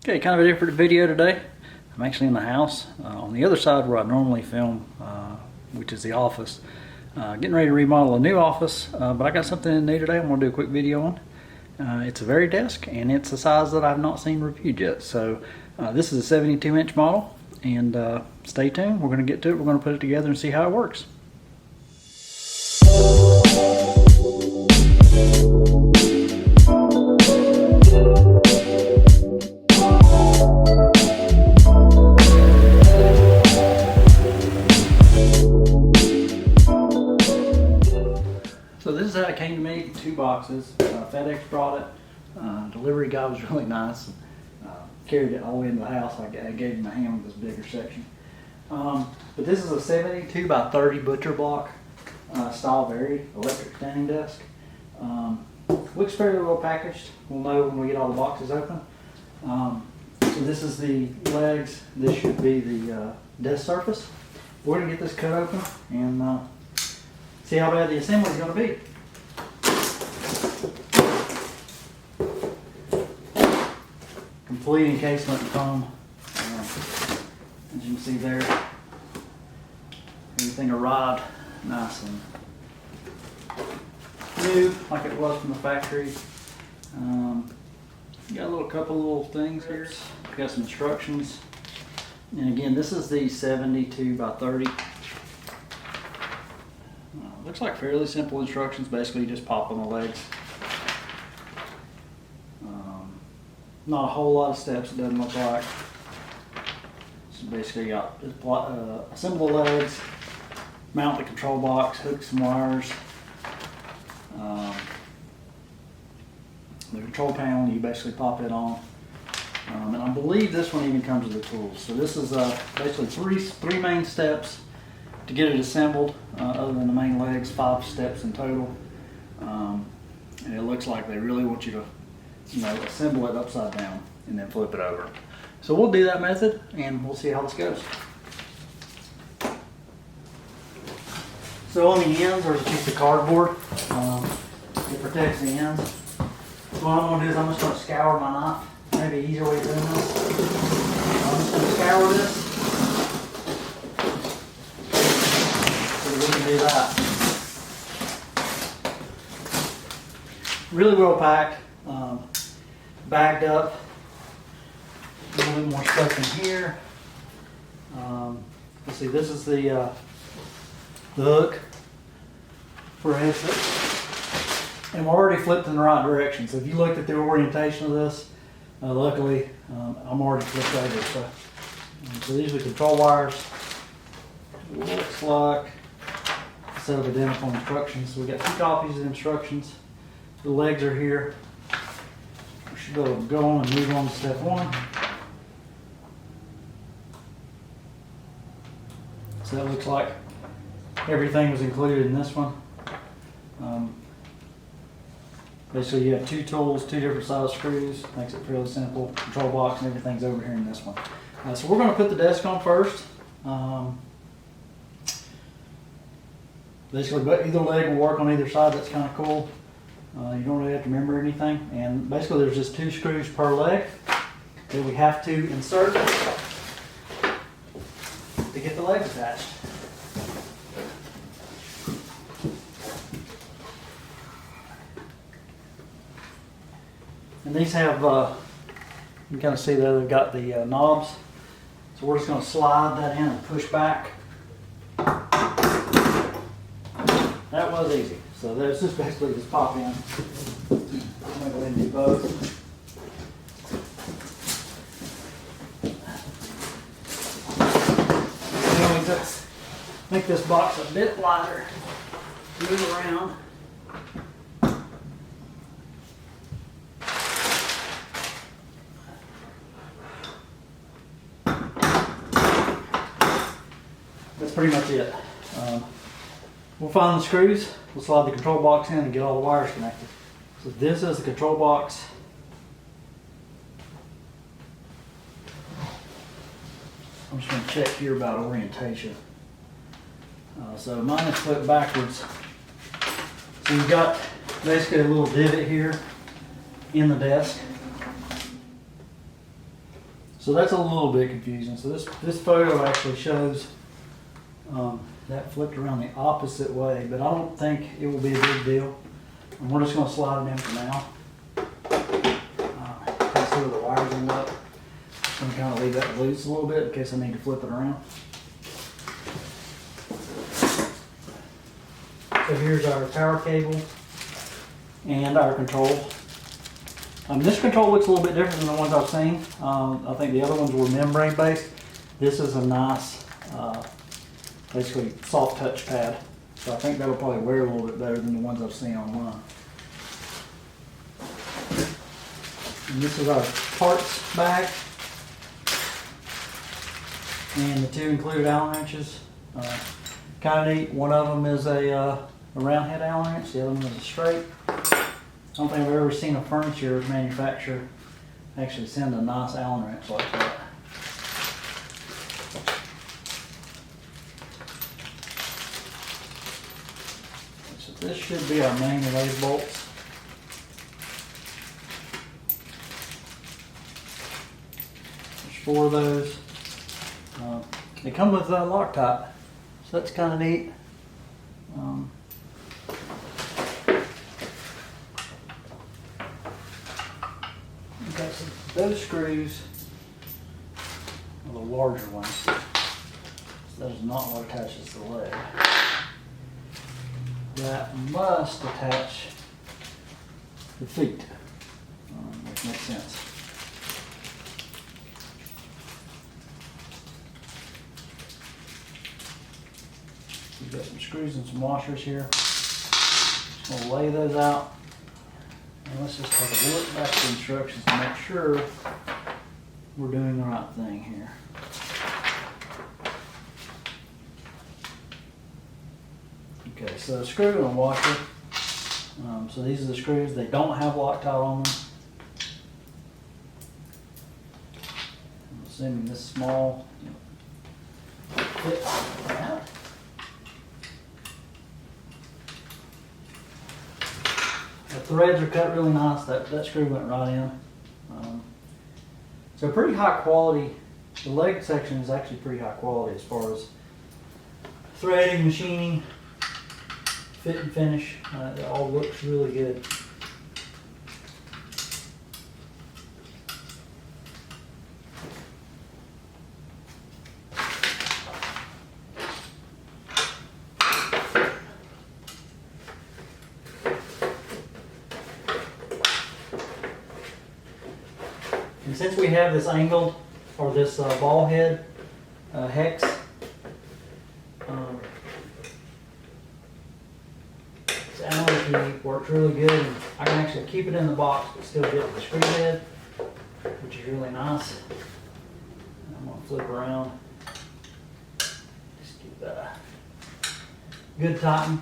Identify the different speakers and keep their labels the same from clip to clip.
Speaker 1: Okay, kind of a different video today. I'm actually in the house on the other side where I normally film, which is the office. Getting ready to remodel a new office, but I got something new today I'm going to do a quick video on. It's a Vari desk, and it's a size that I've not seen reviewed yet. So this is a 72-inch model, and stay tuned. We're going to get to it. We're going to put it together and see how it works. So this is how it came to me, 2 boxes. FedEx brought it. Delivery guy was really nice. Carried it all the way into the house. I gave him a hand with this bigger section. But this is a 72 by 30 butcher block style Vari electric standing desk. Looks fairly well packaged. We'll know when we get all the boxes open. So this is the legs. This should be the desk surface. We're going to get this cut open and see how bad the assembly is going to be. Complete encasement and foam. As you can see there, everything arrived nice and new, like it was from the factory. Got a couple little things here. Got some instructions. And again, this is the 72 by 30. Looks like fairly simple instructions. Basically, just pop on the legs. Not a whole lot of steps, it doesn't look like. So basically, you got assemble the legs, mount the control box, hook some wires. The control panel, you basically pop it on. And I believe this one even comes with the tools. So this is basically three main steps to get it assembled, other than the main legs, 5 steps in total. And it looks like they really want you to, assemble it upside down and then flip it over. So we'll do that method and we'll see how this goes. So on the ends there's a piece of cardboard. It protects the ends. So what I'm going to do is I'm just going to scour my knife. Maybe an easier way of doing this. I'm just going to scour this so that we can do that. Really well packed, bagged up. A little bit more stuff in here. Let's see, this is the hook for a headset. And we're already flipped in the right direction. So if you looked at the orientation of this, luckily I'm already flipped over. So these are the control wires. Looks like a set of identical instructions. So we got 2 copies of the instructions. The legs are here. We should be able to go on and move on to step 1. So that looks like everything was included in this one. Basically you have 2 tools, 2 different size screws. Makes it fairly simple. Control box and everything's over here in this one. So we're going to put the desk on first. Basically either leg will work on either side. That's kind of cool. You don't really have to remember anything. And basically there's just 2 screws per leg that we have to insert to get the legs attached. And these have, you can kind of see that they've got the knobs. So we're just going to slide that in and push back. That was easy. So there's just basically just pop in. I'm going to go ahead and do both. And we just make this box a bit lighter. Move around. That's pretty much it. We'll find the screws, we'll slide the control box in and get all the wires connected. So this is the control box. I'm just going to check here about orientation. So mine is flipped backwards. So you've got basically a little divot here in the desk. So that's a little bit confusing. So this photo actually shows that flipped around the opposite way, but I don't think it will be a big deal. And we're just going to slide it in for now. Kind of see where the wires end up. I'm going to kind of leave that loose a little bit in case I need to flip it around. So here's our power cable and our control. This control looks a little bit different than the ones I've seen. I think the other ones were membrane based. This is a nice, basically soft touch pad. So I think that'll probably wear a little bit better than the ones I've seen online. And this is our parts bag. And the two included Allen wrenches. Kind of neat. One of them is a round head Allen wrench. The other one is a straight. I don't think I've ever seen a furniture manufacturer actually send a nice Allen wrench like that. So this should be our main lathe bolts. There's 4 of those. They come with Loctite, so that's kind of neat. Okay, so those screws are the larger ones. So that is not what attaches the leg. That must attach the feet, which makes sense. We've got some screws and some washers here. Just going to lay those out. And let's just take a look back at the instructions to make sure we're doing the right thing here. Okay, so a screw and a washer. So these are the screws. They don't have Loctite on them. I'm assuming this small fits that. The threads are cut really nice. That screw went right in. So pretty high quality. The leg section is actually pretty high quality as far as threading, machining, fit and finish. It all looks really good. And since we have this angled, or this ball head hex, this Allen key works really good. And I can actually keep it in the box but still get the screw head, which is really nice. And I'm going to flip around. Just get that good tighten.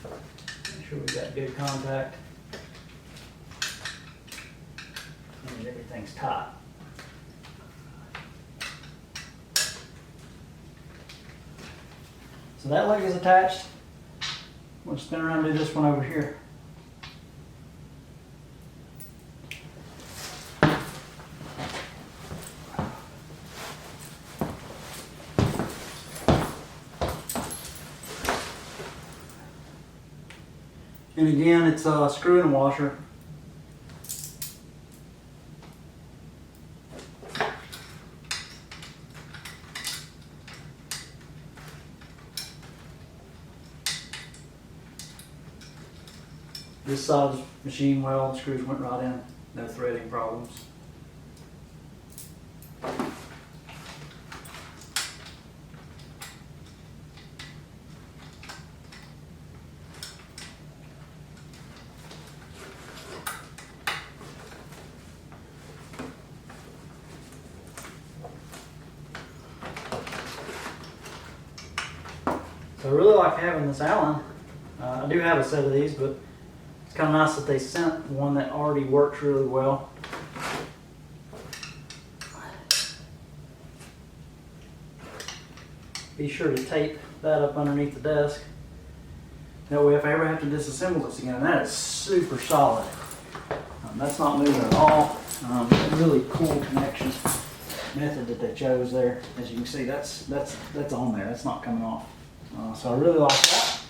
Speaker 1: Make sure we've got good contact. And everything's tight. So that leg is attached. We'll spin around and do this one over here. And again, it's a screw and washer. This side's machine well, screws went right in, no threading problems. So I really like having this Allen. I do have a set of these, but it's kind of nice that they sent one that already works really well. Be sure to tape that up underneath the desk. That way if I ever have to disassemble this again, that is super solid. That's not moving at all. Really cool connection method that they chose there. As you can see, that's on there. That's not coming off. So I really like that.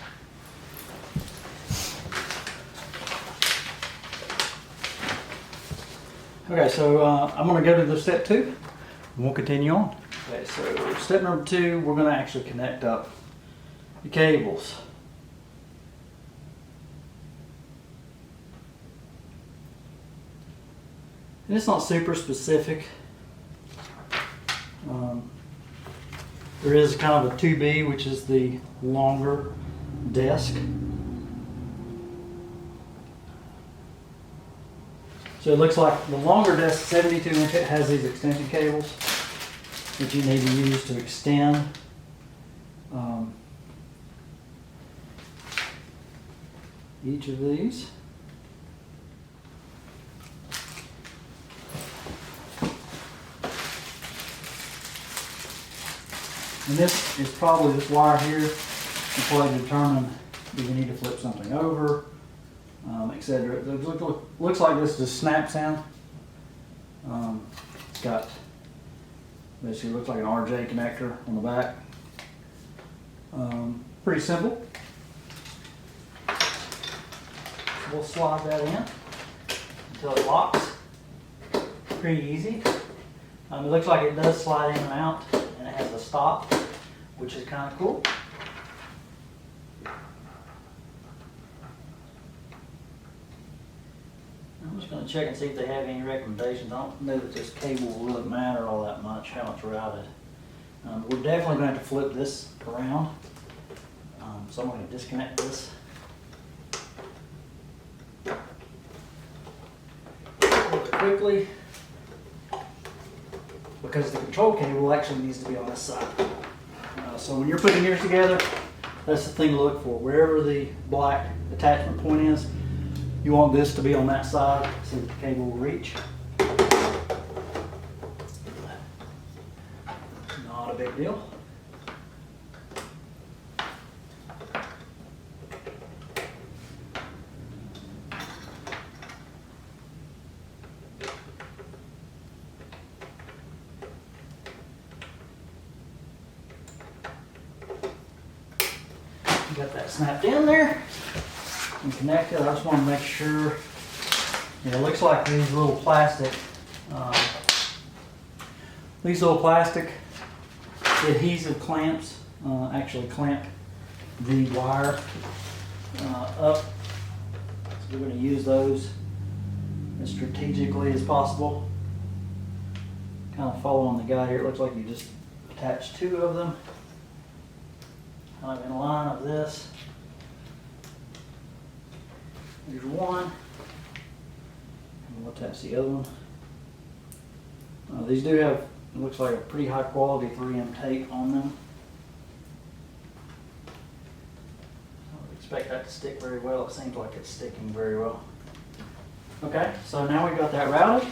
Speaker 1: Okay, so I'm going to go to the step 2, and we'll continue on. Okay, so step number 2, we're going to actually connect up the cables. And it's not super specific. There is kind of a 2B, which is the longer desk. So it looks like the longer desk, 72 inch, it has these extension cables that you need to use to extend each of these. And this is probably this wire here will probably determine if you need to flip something over, etc. It looks like this is a snap sound. It's got basically looks like an RJ connector on the back. Pretty simple. We'll slide that in until it locks. Pretty easy. It looks like it does slide in and out, and it has a stop, which is kind of cool. I'm just going to check and see if they have any recommendations. I don't know that this cable will really matter all that much, how it's routed. We're definitely going to have to flip this around. So I'm going to disconnect this. Really quickly, because the control cable actually needs to be on this side. So when you're putting yours together, that's the thing to look for. Wherever the black attachment point is, you want this to be on that side so that the cable will reach. Not a big deal. Got that snapped in there and connected. I just want to make sure. It looks like these little plastic adhesive clamps actually clamp the wire up. So we're going to use those as strategically as possible. Kind of following the guide here, it looks like you just attach 2 of them. Kind of in line of this. There's one. And we'll attach the other one. These do have, it looks like a pretty high quality 3M tape on them. I would expect that to stick very well. It seems like it's sticking very well. Okay, so now we've got that routed.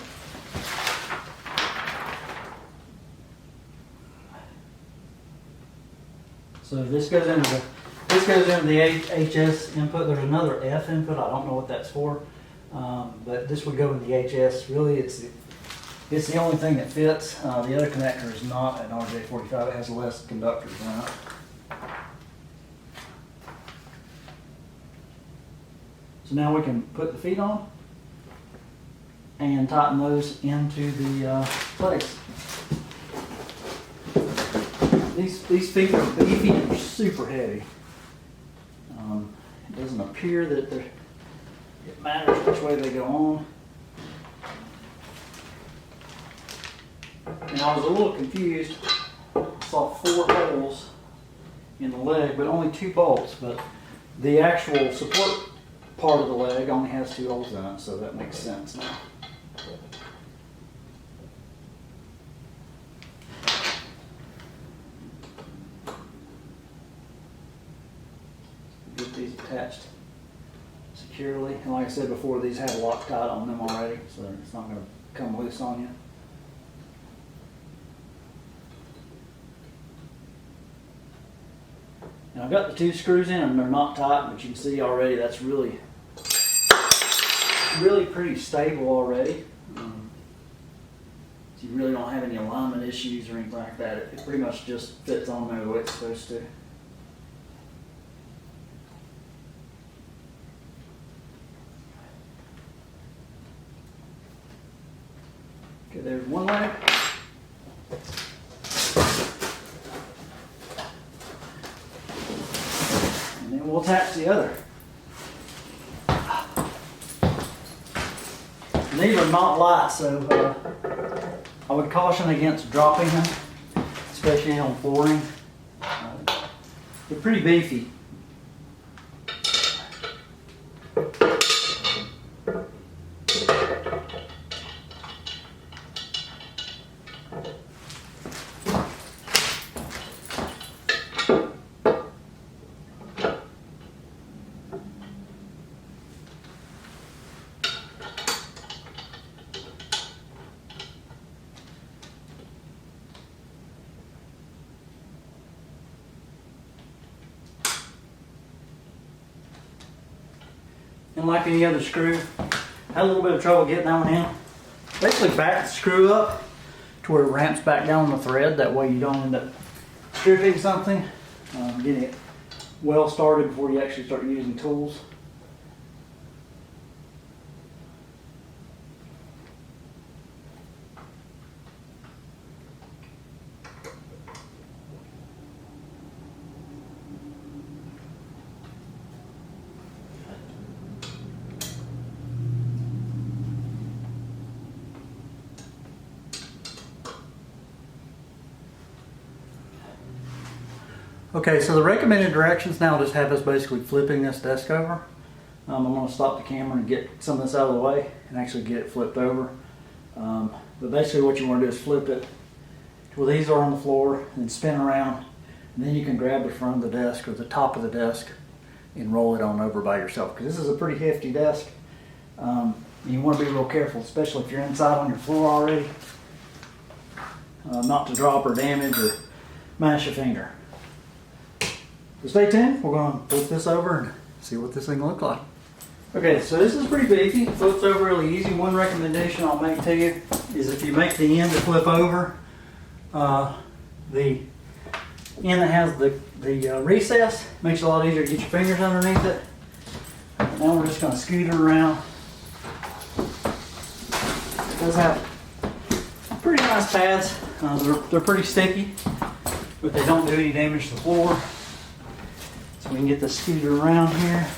Speaker 1: So this goes into the HS input. There's another F input. I don't know what that's for, but this would go in the HS. Really, it's the only thing that fits. The other connector is not an RJ45. It has less conductors on it. So now we can put the feet on and tighten those into the place. These feet are super heavy. It doesn't appear that it matters which way they go on. And I was a little confused. I saw 4 holes in the leg, but only 2 bolts. But the actual support part of the leg only has 2 holes in it, so that makes sense now. Get these attached securely, and like I said before, these have Loctite on them already, so it's not going to come loose on you. And I've got the 2 screws in, and they're not tight, but you can see already that's really pretty stable already. So you really don't have any alignment issues or anything like that. It pretty much just fits on there the way it's supposed to. Okay, there's one leg. And then we'll attach the other. And these are not light, so I would caution against dropping them, especially on flooring. They're pretty beefy. And like any other screw, had a little bit of trouble getting that one in. Basically back the screw up to where it ramps back down on the thread. That way you don't end up stripping something. Getting it well started before you actually start using tools. Okay, so the recommended directions now just have us basically flipping this desk over. I'm going to stop the camera and get some of this out of the way and actually get it flipped over. But basically what you want to do is flip it to where these are on the floor and spin around. And then you can grab the front of the desk or the top of the desk and roll it on over by yourself. Because this is a pretty hefty desk. You want to be real careful, especially if you're inside on your floor already. Not to drop or damage or mash a finger. So stay tuned, we're going to flip this over and see what this thing looks like. Okay, so this is pretty beefy, it flips over really easy. One recommendation I'll make to you is if you make the end to flip over, the end that has the recess, makes it a lot easier to get your fingers underneath it. Now we're just going to scoot it around. It does have pretty nice pads, they're pretty sticky, but they don't do any damage to the floor. We can get the scooter around here.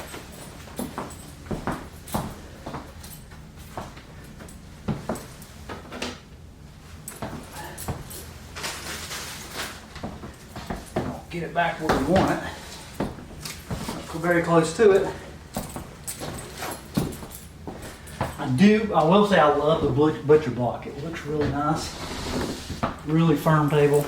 Speaker 1: I'll get it back where we want it. Go very close to it. I will say I love the butcher block. It looks really nice. Really firm table.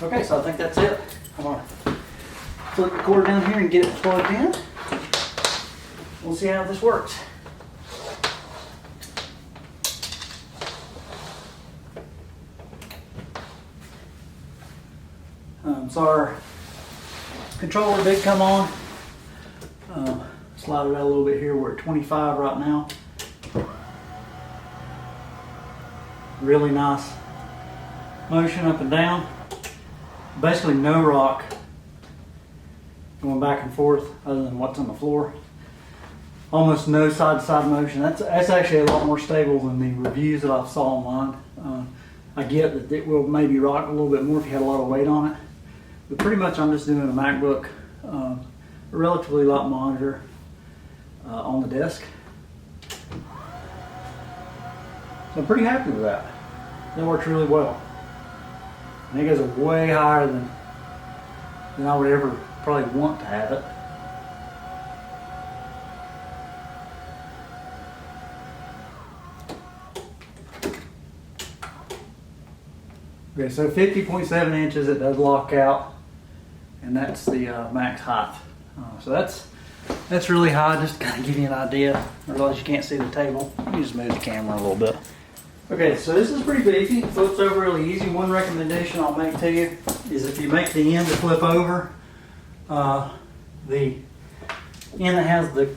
Speaker 1: Okay, so I think that's it. I'm going to flip the cord down here and get it plugged in. We'll see how this works. So our controller did come on. Slide it out a little bit here. We're at 25 right now. Really nice motion up and down. Basically no rock going back and forth other than what's on the floor. Almost no side-to-side motion. That's actually a lot more stable than the reviews that I saw online. I get that it will maybe rock a little bit more if you had a lot of weight on it. But pretty much I'm just doing a MacBook, a relatively light monitor on the desk. So I'm pretty happy with that. That works really well. I think it's way higher than I would ever probably want to have it. Okay, so 50.7 inches it does lock out, and that's the max height. So that's that's really high, just to kind of give you an idea. I realize you can't see the table. Let me just move the camera a little bit. Okay, so this is pretty beefy. It flips over really easy. One recommendation I'll make to you is if you make the end to flip over, the end that has the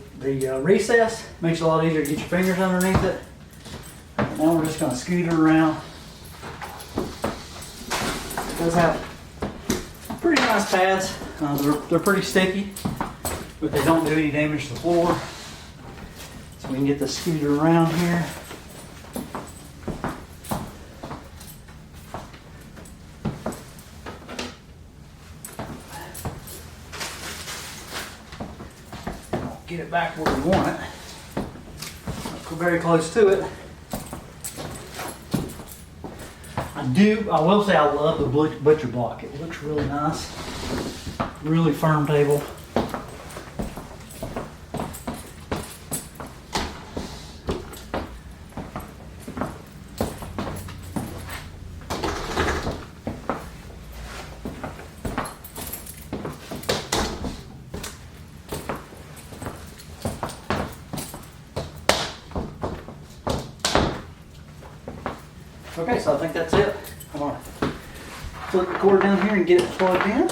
Speaker 1: recess makes it a lot easier to get your fingers underneath it. Now we're just going to scoot it around. It does have pretty nice pads. They're pretty sticky, but they don't do any damage to the floor. So we can get the scooter around here. Get it back where we want it. We're very close to it. I will say I love the butcher block. It looks really nice. Really firm table. Okay, so I think that's it. I'm gonna flip the cord down here and get it plugged in.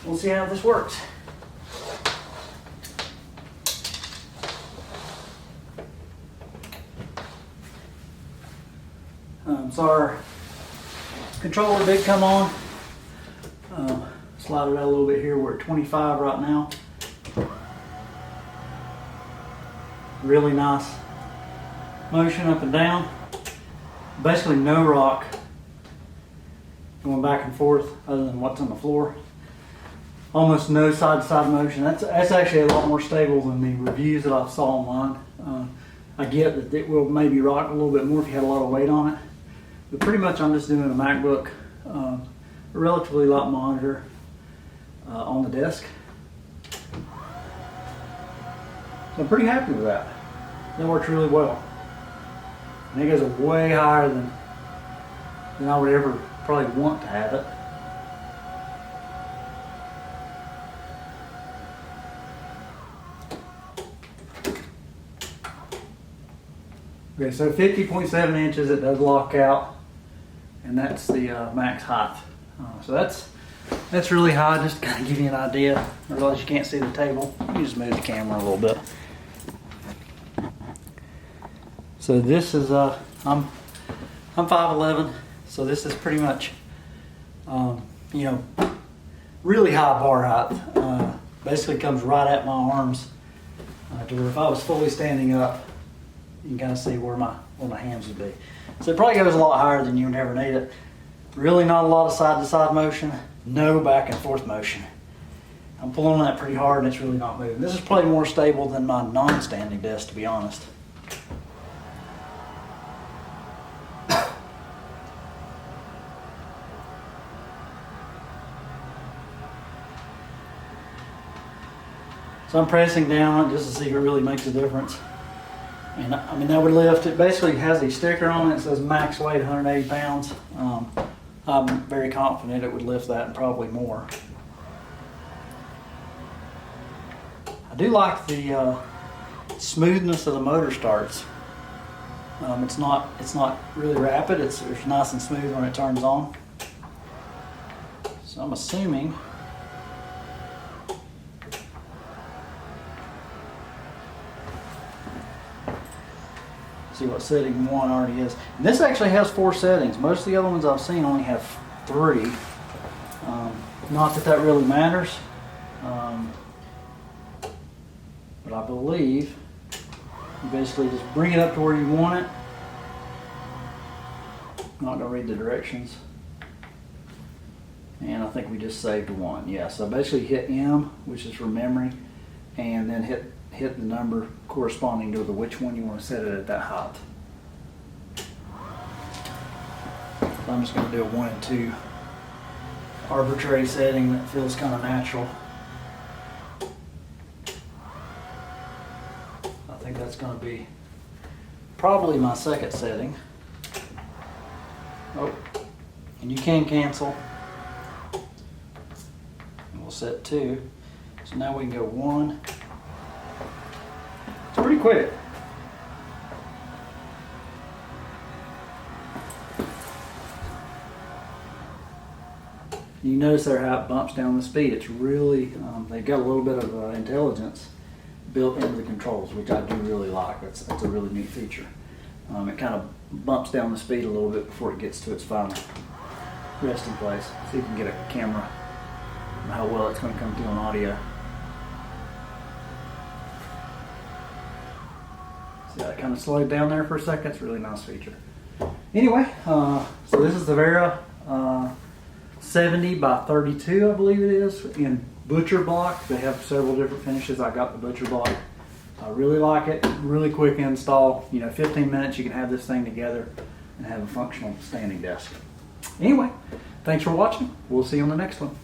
Speaker 1: We'll see how this works. So our controller did come on. Slide it out a little bit here. We're at 25 right now. Really nice motion up and down. Basically no rock going back and forth other than what's on the floor. Almost no side-to-side motion. That's actually a lot more stable than the reviews that I saw online. I get that it will maybe rock a little bit more if you had a lot of weight on it. But pretty much I'm just doing a MacBook, a relatively light monitor on the desk. So I'm pretty happy with that. That works really well. And it goes way higher than I would ever probably want to have it. Okay, so 50.7 inches it does lock out, and that's the max height. So that's really high, just to kind of give you an idea. I realize you can't see the table. Let me just move the camera a little bit. So this is I'm 5'11", so this is pretty much you know, really high bar height. Basically comes right at my arms to where if I was fully standing up, you can kind of see where my hands would be. So it probably goes a lot higher than you would ever need it. Really not a lot of side-to-side motion, no back and forth motion. I'm pulling on that pretty hard and it's really not moving. This is probably more stable than my non-standing desk, to be honest. So I'm pressing down just to see if it really makes a difference. And I mean, that would lift. It basically has a sticker on it that says max weight 180 pounds. I'm very confident it would lift that and probably more. I do like the smoothness of the motor starts. It's not really rapid. It's nice and smooth when it turns on. So I'm assuming see what setting 1 already is. And this actually has 4 settings. Most of the other ones I've seen only have 3. Not that really matters, but I believe you basically just bring it up to where you want it. I'm not going to read the directions. And I think we just saved 1. Yeah, so basically hit M, which is for memory, and then hit the number corresponding to which one you want to set it at that height. So I'm just going to do a 1 and 2 arbitrary setting that feels kind of natural. I think that's going to be probably my second setting. Oh, and you can cancel. And we'll set 2. So now we can go one. It's pretty quick. You notice there how it bumps down the speed. It's really, they've got a little bit of intelligence built into the controls, which I do really like. That's a really neat feature. It kind of bumps down the speed a little bit before it gets to its final resting place. See if you can get a camera on how well it's going to come through on audio. See how it kind of slowed down there for a second? It's a really nice feature. Anyway, so this is the Vari 70 by 32, I believe it is, in butcher block. They have several different finishes. I got the butcher block. I really like it. Really quick install. 15 minutes you can have this thing together and have a functional standing desk. Anyway, thanks for watching. We'll see you on the next one.